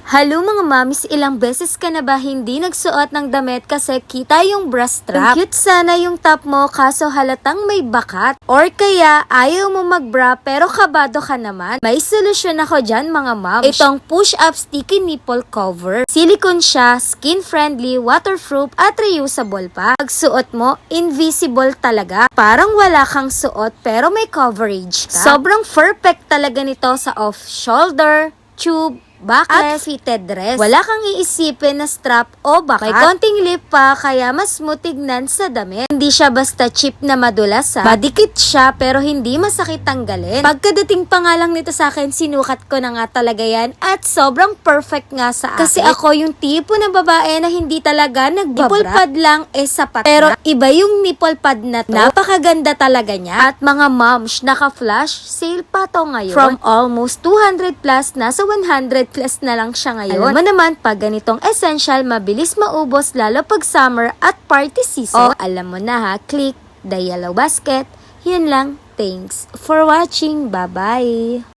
Halo mga mamis, ilang beses ka na ba hindi nagsuot ng damit kasi kita yung bra strap? Cute sana yung top mo kaso halatang may bakat. Or kaya ayaw mo magbra pero kabado ka naman? May solusyon ako dyan mga mams. Itong push-up sticky nipple cover. Silicone siya, skin-friendly, waterproof at reusable pa. Pag suot mo, invisible talaga. Parang wala kang suot pero may coverage ka. Sobrang perfect talaga nito sa off-shoulder, tube, backless, at fitted dress. Wala kang iisipin na strap o bakat. May konting lip pa kaya mas smooth tignan sa damit. Hindi siya basta cheap na madulas Madikit siya pero hindi masakit tanggalin. Pagkadating pa nga lang nito sa akin, sinukat ko na nga talaga yan at sobrang perfect nga sa akin. Kasi ako yung tipo ng babae na hindi talaga nagbabra. Nipple pad lang sapat pero na. Iba yung nipple pad na to. Napakaganda talaga niya. At mga moms, naka-flash sale pa to ngayon. From almost 200 plus, nasa 100 plus na lang siya ngayon. Alam mo naman, pag ganitong essential, mabilis maubos lalo pag summer at party season. Alam mo na ha, click the yellow basket. Yun lang. Thanks for watching. Bye-bye!